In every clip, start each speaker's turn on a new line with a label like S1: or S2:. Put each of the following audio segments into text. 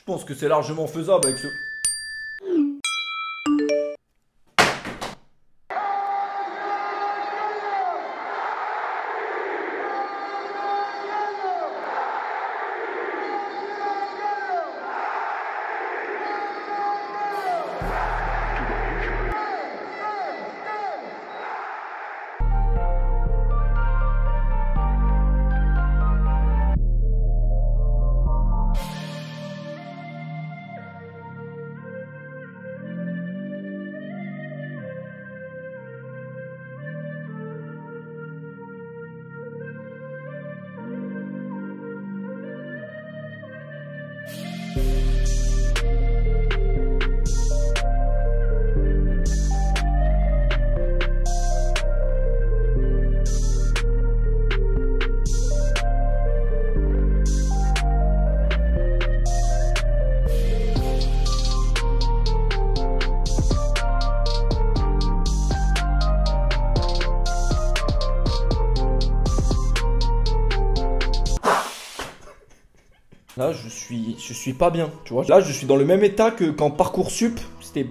S1: pense que c'est largement faisable avec ce... Là, je suis pas bien, tu vois. Là, je suis dans le même état que quand Parcoursup, c'était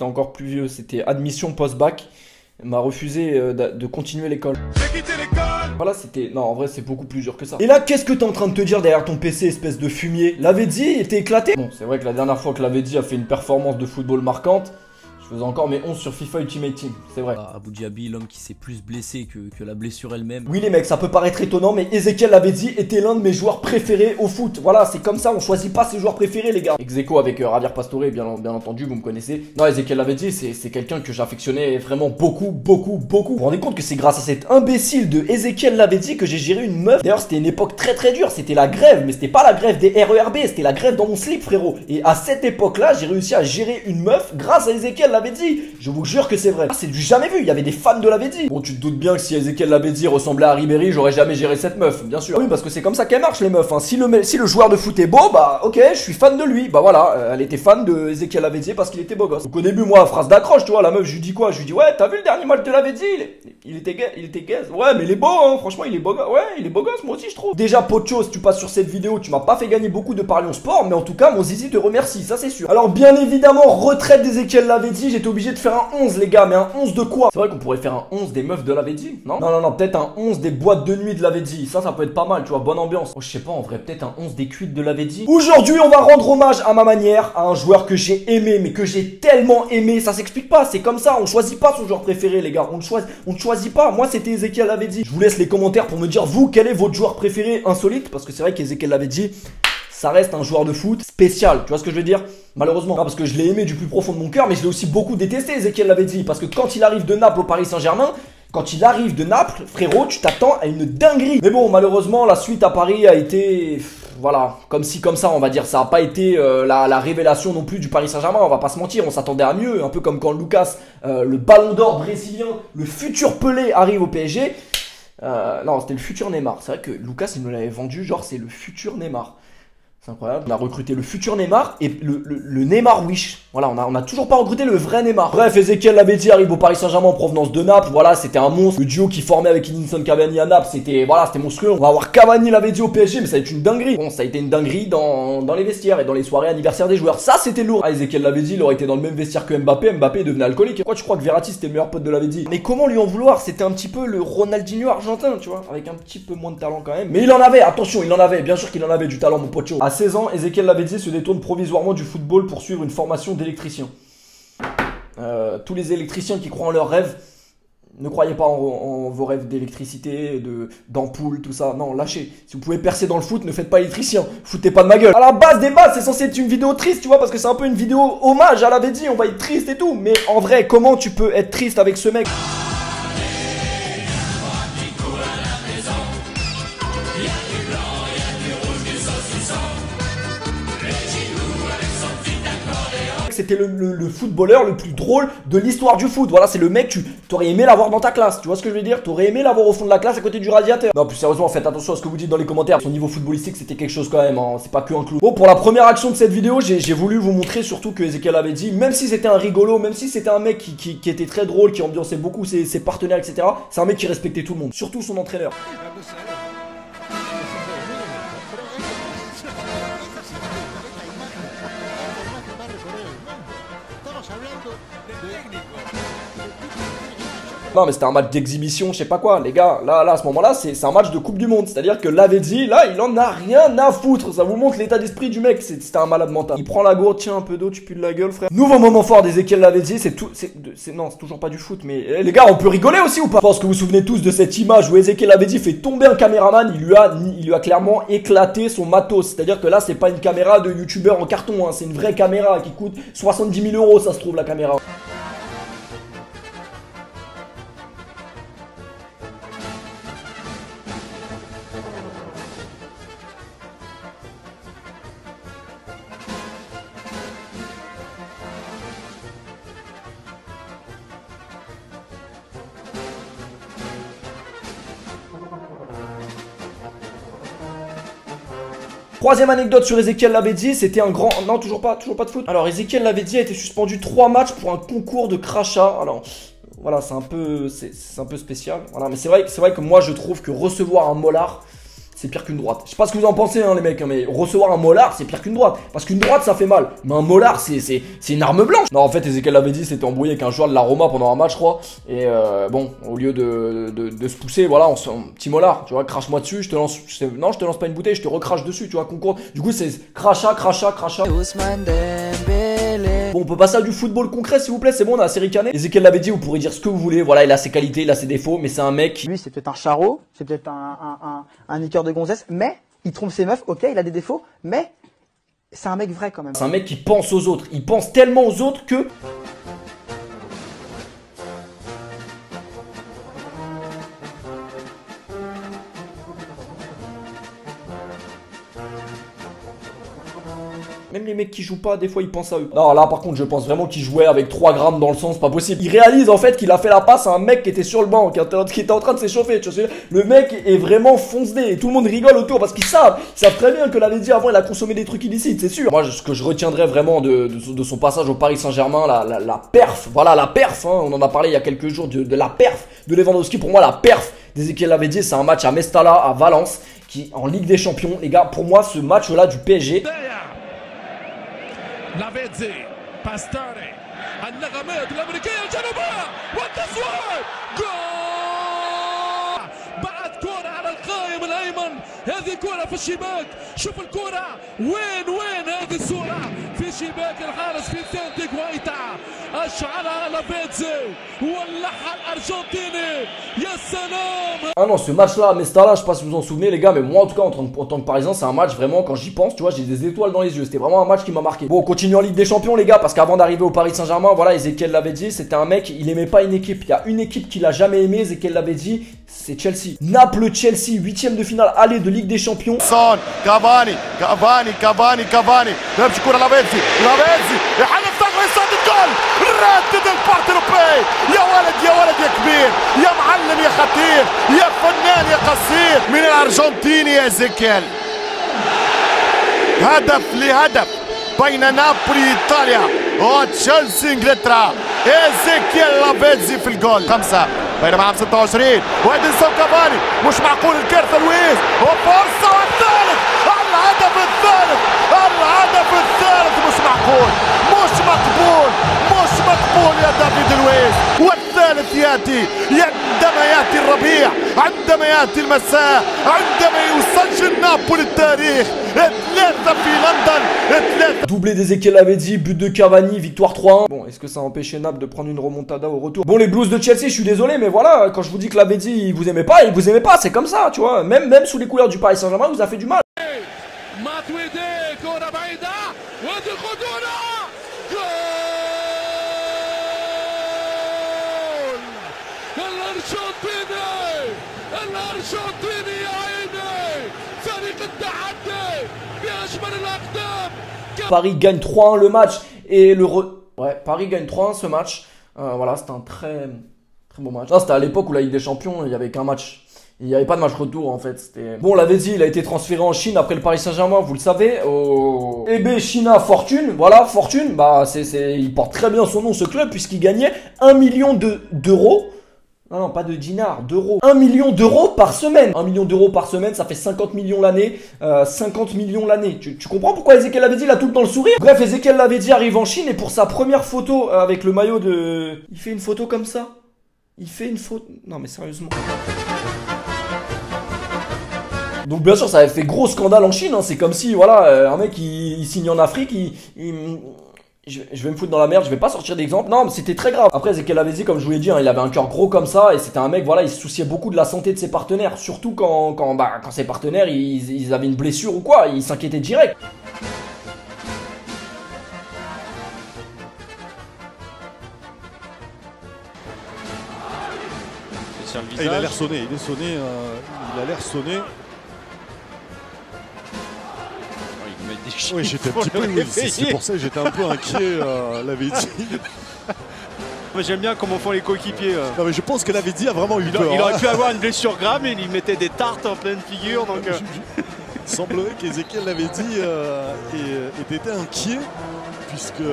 S1: encore plus vieux, c'était admission post-bac, m'a refusé de continuer l'école. J'ai quitté l'école. Voilà, c'était... Non, en vrai, c'est beaucoup plus dur que ça. Et là, qu'est-ce que t'es en train de te dire derrière ton PC, espèce de fumier? Lavezzi était éclaté. Bon, c'est vrai que la dernière fois que Lavezzi a fait une performance de football marquante, je faisais encore mes 11 sur FIFA Ultimate Team, c'est vrai.
S2: Abou Diaby, l'homme qui s'est plus blessé que la blessure elle-même.
S1: Oui les mecs, ça peut paraître étonnant, mais Ezequiel Lavezzi était l'un de mes joueurs préférés au foot. Voilà, c'est comme ça, on choisit pas ses joueurs préférés les gars. Ex-aequo avec Javier Pastore, bien entendu, vous me connaissez. Non, Ezequiel Lavezzi, c'est quelqu'un que j'affectionnais vraiment beaucoup. Vous vous rendez compte que c'est grâce à cet imbécile de Ezequiel Lavezzi que j'ai géré une meuf. D'ailleurs, c'était une époque très dure, c'était la grève, mais c'était pas la grève des RERB, c'était la grève dans mon slip frérot. Et à cette époque-là, j'ai réussi à gérer une meuf grâce à Ezequiel Lavezzi. Je vous jure que c'est vrai. Ah, c'est du jamais vu, il y avait des fans de Lavezzi. Bon, tu te doutes bien que si Ezequiel Lavezzi ressemblait à Ribéry, j'aurais jamais géré cette meuf, bien sûr. Oui, parce que c'est comme ça qu'elle marche les meufs, hein. Si le joueur de foot est beau, bah ok, je suis fan de lui. Bah voilà, elle était fan de Ezequiel Lavezzi parce qu'il était beau gosse. Donc au début, moi, phrase d'accroche, tu vois, la meuf, je lui dis quoi? Je lui dis, ouais, t'as vu le dernier match de Lavezzi? Il était gaze. Ouais, mais il est beau, hein, franchement, il est beau gosse. Ouais, il est beau gosse, moi aussi, je trouve. Déjà, Pocho, si tu passes sur cette vidéo, tu m'as pas fait gagner beaucoup de Parlions Sport, mais en tout cas, mon zizi te remercie, ça c'est sûr. Alors, bien évidemment, retraite d'Ezequiel Lavezzi, j'étais obligé de faire un 11, les gars, mais un 11 de quoi? C'est vrai qu'on pourrait faire un 11 des meufs de Lavezzi, non? Non, peut-être un 11 des boîtes de nuit de Lavezzi. Ça peut être pas mal, tu vois, bonne ambiance. Oh, je sais pas, en vrai, peut-être un 11 des cuites de Lavezzi. Aujourd'hui, on va rendre hommage à ma manière à un joueur que j'ai aimé, mais que j'ai tellement aimé. Ça s'explique pas, c'est comme ça. On choisit pas son joueur préféré, les gars. On ne choisit pas. Moi, c'était Ezequiel Lavezzi. Je vous laisse les commentaires pour me dire, vous, quel est votre joueur préféré insolite? Parce que c'est vrai qu'Ezequiel Lavezzi, ça reste un joueur de foot spécial, tu vois ce que je veux dire? Malheureusement, parce que je l'ai aimé du plus profond de mon cœur, mais je l'ai aussi beaucoup détesté, Ezequiel Lavezzi, parce que quand il arrive de Naples au Paris Saint-Germain, frérot, tu t'attends à une dinguerie. Mais bon, malheureusement, la suite à Paris a été... Voilà, comme ci, comme ça, on va dire. Ça n'a pas été la révélation non plus du Paris Saint-Germain, on va pas se mentir, on s'attendait à mieux. Un peu comme quand Lucas, le ballon d'or brésilien, le futur Pelé arrive au PSG. Non, c'était le futur Neymar. C'est vrai que Lucas, il nous l'avait vendu, genre c'est le futur Neymar. C'est incroyable. On a recruté le futur Neymar et le Neymar Wish. Voilà, on a toujours pas recruté le vrai Neymar. Bref, Ezequiel Lavezzi arrive au Paris Saint-Germain en provenance de Naples. Voilà, c'était un monstre. Le duo qui formait avec Edinson Cavani à Naples, c'était monstrueux. On va avoir Cavani Lavezzi au PSG, mais ça va être une dinguerie. Bon, ça a été une dinguerie dans les vestiaires et dans les soirées anniversaires des joueurs. Ça, c'était lourd. Ah, Ezequiel Lavezzi, il aurait été dans le même vestiaire que Mbappé. Mbappé devenait alcoolique. Pourquoi tu crois que Verratti c'était le meilleur pote de Lavezzi? Mais comment lui en vouloir? C'était un petit peu le Ronaldinho argentin, tu vois, avec un petit peu moins de talent quand même. Mais il en avait, attention, il en avait. Bien sûr qu'il en avait du talent, mon pocho. À 16 ans, Ezequiel Lavezzi se détourne provisoirement du football pour suivre une formation d'électricien. Tous les électriciens qui croient en leurs rêves, ne croyez pas en vos rêves d'électricité, d'ampoule, tout ça. Non, lâchez. Si vous pouvez percer dans le foot, ne faites pas électricien. Foutez pas de ma gueule. À la base des bases, c'est censé être une vidéo triste, tu vois, parce que c'est un peu une vidéo hommage à Lavezzi. On va être triste et tout. Mais en vrai, comment tu peux être triste avec ce mec? C'était le footballeur le plus drôle de l'histoire du foot. Voilà, c'est le mec, t'aurais aimé l'avoir dans ta classe. Tu vois ce que je veux dire? T'aurais aimé l'avoir au fond de la classe à côté du radiateur. Non, plus sérieusement, faites attention à ce que vous dites dans les commentaires. Son niveau footballistique, c'était quelque chose quand même, hein. C'est pas que un clou. Bon, pour la première action de cette vidéo, j'ai voulu vous montrer surtout que Ezequiel Lavezzi, même si c'était un rigolo, même si c'était un mec qui était très drôle, qui ambiançait beaucoup ses partenaires, etc., c'est un mec qui respectait tout le monde, surtout son entraîneur. Non mais c'était un match d'exhibition, je sais pas quoi. Les gars, là à ce moment-là, c'est un match de Coupe du Monde. C'est-à-dire que Lavezzi, là, il en a rien à foutre. Ça vous montre l'état d'esprit du mec. C'était un malade mental. Il prend la gourde, tiens un peu d'eau, tu pues de la gueule, frère. Nouveau moment fort d'Ezequiel Lavezzi, non, c'est toujours pas du foot, mais les gars, on peut rigoler aussi ou pas? Je pense que vous vous souvenez tous de cette image où Ezequiel Lavezzi fait tomber un caméraman. Il lui a clairement éclaté son matos. C'est-à-dire que là, c'est pas une caméra de youtubeur en carton, hein. C'est une vraie caméra qui coûte 70 000 euros, ça se trouve, la caméra. Troisième anecdote sur Ezequiel Lavezzi, c'était un grand... Non, toujours pas de foot. Alors, Ezequiel Lavezzi a été suspendu 3 matchs pour un concours de crachat. Alors, voilà, c'est un peu spécial. Voilà, mais c'est vrai que moi, je trouve que recevoir un molar, c'est pire qu'une droite. Je sais pas ce que vous en pensez, hein, les mecs, hein, mais recevoir un molar, c'est pire qu'une droite. Parce qu'une droite, ça fait mal. Mais un molar, c'est une arme blanche. Non, en fait, Ezequiel Lavezzi s'était embrouillé avec un joueur de la Roma pendant un match, je crois. Et bon, au lieu de se pousser, voilà, un petit molar, tu vois, crache-moi dessus, non, je te lance pas une bouteille, je te recrache dessus, tu vois, concours. Du coup, c'est crachat. Bon, on peut passer à du football concret, s'il vous plaît, c'est bon, on a assez ricané. Ezequiel Lavezzi, vous pourrez dire ce que vous voulez, voilà, il a ses qualités, il a ses défauts, mais c'est un mec...
S3: Lui, c'est peut-être un charreau, c'est peut-être un niqueur de gonzesse, mais il trompe ses meufs, ok, il a des défauts, mais c'est un mec vrai quand même.
S1: C'est un mec qui pense aux autres, il pense tellement aux autres que... Même les mecs qui jouent pas, des fois ils pensent à eux. Non, là par contre, je pense vraiment qu'il jouait avec 3 grammes dans le sang, c'est pas possible. Il réalise en fait qu'il a fait la passe à un mec qui était sur le banc, qui était en train de s'échauffer. Tu vois, le mec est vraiment foncé et tout le monde rigole autour parce qu'ils savent très bien que Lavezzi avant il a consommé des trucs illicites, c'est sûr. Moi, ce que je retiendrai vraiment de son passage au Paris Saint-Germain, la perf, voilà la perf, hein, on en a parlé il y a quelques jours de la perf de Lewandowski. Pour moi, la perf d'Ezequiel Lavezzi, c'est un match à Mestalla, à Valence, qui en Ligue des Champions. Les gars, pour moi, ce match-là du PSG.
S4: لافيتزي باستاري النغمات الامريكيه الجنوبيه والتصوير جول بعد كره على القائم الايمن هذه كره في الشباك شوف الكره وين هذه الصوره في شباك الحارس فيسنتي غوايتا اشعلها لافيتزي ولعها الارجنتيني يا سلام.
S1: Ah non, ce match-là à Mestalla, je sais pas si vous en souvenez les gars, mais moi en tout cas en tant que Parisien, c'est un match vraiment, quand j'y pense, tu vois, j'ai des étoiles dans les yeux. C'était vraiment un match qui m'a marqué. Bon, on continue en Ligue des Champions les gars, parce qu'avant d'arriver au Paris Saint-Germain, voilà, Ezequiel Lavezzi, c'était un mec, il aimait pas une équipe. Il y a une équipe qu'il a jamais aimé, Ezequiel Lavezzi, c'est Chelsea. Naples-Chelsea, 8ème de finale, aller de Ligue des Champions.
S5: Son, Cavani, نمشي كرة لافيتزي يحلف ثغرة يصد الجول ردد البارت الأوروبي يا ولد يا كبير يا معلم يا خطير يا فنان يا قصير من الأرجنتيني يا إيزيكيل هدف لهدف بين نابولي إيطاليا وتشيلسي إنجلترا إيزيكيل لافيتزي في الجول 5 بينما عام 26 وإدنسون كافاني مش معقول الكارثة لويس وفرصة والثالث الهدف الثالث مش معقول مش مقبول يا دافيد لويس والثالث ياتي عندما ياتي الربيع عندما ياتي المساء عندما يسجل نابولي التاريخ 3 في لندن 3.
S1: Doublé d'Ezequiel Lavezzi, but de Cavani, victoire 3-1. Bon, est-ce que ça a empêché Naples de prendre une remontada au retour? Bon, les Blues de Chelsea, je suis désolé, mais voilà, quand je vous dis que Lavezzi, il vous aimait pas, c'est comme ça, tu vois. Même sous les couleurs du Paris Saint-Germain, il vous a fait du mal. Paris gagne 3-1 le match et Paris gagne 3-1 ce match. Voilà, c'était un très beau match. C'était à l'époque où la Ligue des Champions, il n'y avait qu'un match. Il n'y avait pas de match retour en fait. Bon, Lavezzi, il a été transféré en Chine après le Paris Saint-Germain, vous le savez, au EB China Fortune. Voilà, Fortune, bah il porte très bien son nom ce club puisqu'il gagnait 1 million d'euros. Non, pas de dinars, d'euros. 1 million d'euros par semaine. 1 million d'euros par semaine, ça fait 50 millions l'année. 50 millions l'année. Tu comprends pourquoi Ezequiel Lavezzi, il a tout le temps le sourire? Bref, Ezequiel Lavezzi arrive en Chine et pour sa première photo avec le maillot de... Il fait une photo comme ça. Il fait une faute. Non mais sérieusement. Donc bien sûr ça avait fait gros scandale en Chine, hein. C'est comme si voilà un mec il signe en Afrique, je vais me foutre dans la merde, je vais pas sortir d'exemple. Non mais c'était très grave. Après Ezequiel Lavezzi, comme je vous l'ai dit, hein, il avait un cœur gros comme ça. Et c'était un mec, voilà, il se souciait beaucoup de la santé de ses partenaires. Surtout quand ses partenaires ils avaient une blessure ou quoi, il s'inquiétait direct.
S5: Et il a l'air sonné, il est sonné, il a l'air sonné. Oui, j'étais un petit peu, oui, c'est pour ça que j'étais un peu inquiet, Lavezzi.
S6: J'aime bien comment font les coéquipiers.
S5: Non mais je pense que Lavezzi a vraiment eu peur.
S6: Il aurait pu avoir une blessure grave, mais il mettait des tartes en pleine figure. Donc,
S5: il semblerait qu'Ezequiel Lavezzi était inquiet, puisque...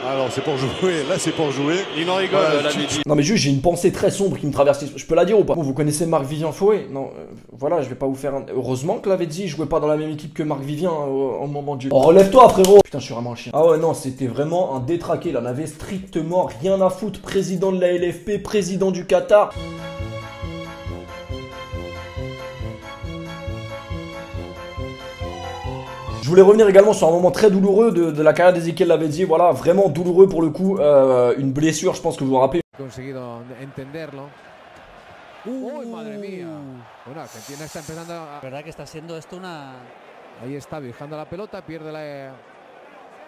S5: Alors c'est pour jouer, là c'est pour jouer.
S6: Il en rigole,
S5: voilà,
S6: Lavezzi.
S1: Non mais juste j'ai une pensée très sombre qui me traverse. Je peux la dire ou pas? Bon, vous connaissez Marc-Vivien Foé? Non, voilà, je vais pas vous faire un... Heureusement que Lavezzi jouait pas dans la même équipe que Marc-Vivien au moment du... Oh, relève-toi frérot. Putain, je suis vraiment un chien. Ah ouais, non, c'était vraiment un détraqué. Il en avait strictement rien à foutre. Président de la LFP, président du Qatar. Je voulais revenir également sur un moment très douloureux de la carrière d'Ezequiel Lavezzi. Voilà, vraiment douloureux pour le coup. Une blessure, je pense que vous vous rappelez.
S7: Conseguido entenderlo. ¡Uy, madre mía! Bueno, Argentina está empezando a...
S8: verdad que está siendo esto una...
S7: Ahí está, viajando la pelota, pierde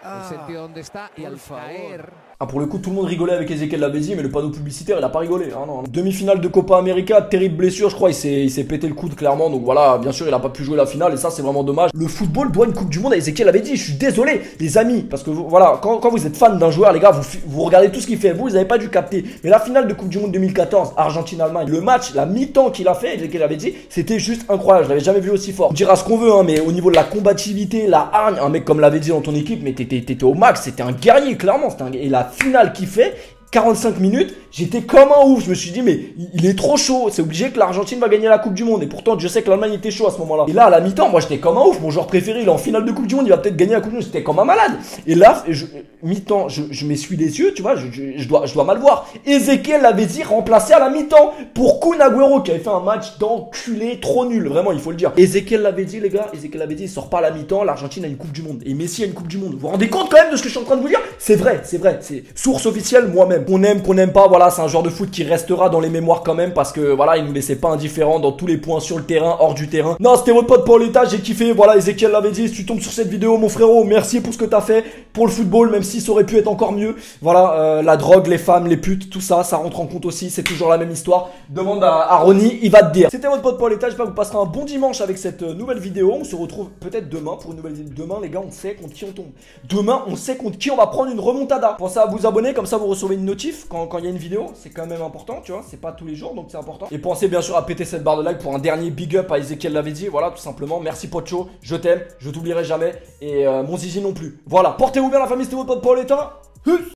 S7: el sentido donde está y al caer...
S1: Ah, pour le coup, tout le monde rigolait avec Ezequiel Lavezzi, mais le panneau publicitaire, il a pas rigolé. Ah, non. Demi-finale de Copa América, terrible blessure, je crois, il s'est pété le coude clairement. Donc voilà, bien sûr, il a pas pu jouer la finale et ça, c'est vraiment dommage. Le football doit une Coupe du Monde à Ezequiel Lavezzi. Je suis désolé, les amis, parce que voilà, quand vous êtes fan d'un joueur, les gars, vous regardez tout ce qu'il fait. Vous avez pas dû capter. Mais la finale de Coupe du Monde 2014, Argentine-Allemagne, le match, la mi-temps qu'il a fait, Ezequiel Lavezzi, c'était juste incroyable. Je l'avais jamais vu aussi fort. On dira ce qu'on veut, hein, mais au niveau de la combativité, la hargne, un mec comme Lavezzi dans ton équipe, mais t'étais au max. C'était un guerrier, clairement. Et la finale qu'il fait, 45 minutes, j'étais comme un ouf. Je me suis dit, mais il est trop chaud. C'est obligé que l'Argentine va gagner la Coupe du Monde. Et pourtant, je sais que l'Allemagne était chaud à ce moment-là. Et là, à la mi-temps, moi, j'étais comme un ouf. Mon joueur préféré, il est en finale de Coupe du Monde. Il va peut-être gagner la Coupe du Monde. J'étais comme un malade. Et là, mi-temps, je m'essuie les yeux, tu vois. Je dois mal voir. Ezequiel Lavezzi remplacé à la mi-temps pour Kun Agüero qui avait fait un match d'enculé trop nul. Vraiment, il faut le dire. Ezequiel Lavezzi, les gars. Ezequiel Lavezzi, il sort pas à la mi-temps. L'Argentine a une Coupe du Monde. Et Messi a une Coupe du Monde. Vous vous rendez compte quand même de ce que je suis en train de vous dire? C'est vrai, c'est vrai. C'est source officielle, moi-même. Qu'on n'aime pas, voilà, c'est un joueur de foot qui restera dans les mémoires quand même parce que voilà, il nous laissait pas indifférents dans tous les points sur le terrain, hors du terrain. Non, c'était votre pote Paoletta, j'ai kiffé. Voilà, Ezequiel Lavezzi, si tu tombes sur cette vidéo, mon frérot, merci pour ce que t'as fait pour le football, même si ça aurait pu être encore mieux. Voilà, la drogue, les femmes, les putes, tout ça, ça rentre en compte aussi. C'est toujours la même histoire. Demande à Ronnie, il va te dire. C'était votre pote Paoletta, j'espère que vous passerez un bon dimanche avec cette nouvelle vidéo. On se retrouve peut-être demain pour une nouvelle vidéo. Demain, les gars, on sait contre qui on tombe. Demain, on sait contre qui on va prendre une remontada. Pensez à vous abonner, comme ça vous recevez une notif quand il y a une vidéo. C'est quand même important, tu vois, c'est pas tous les jours, donc c'est important. Et pensez bien sûr à péter cette barre de like pour un dernier big up à Ezequiel Lavezzi. Voilà, tout simplement. Merci Pocho, je t'aime, je t'oublierai jamais. Et mon zizi non plus. Voilà, portez-vous bien la famille, c'était votre pote Paoletta.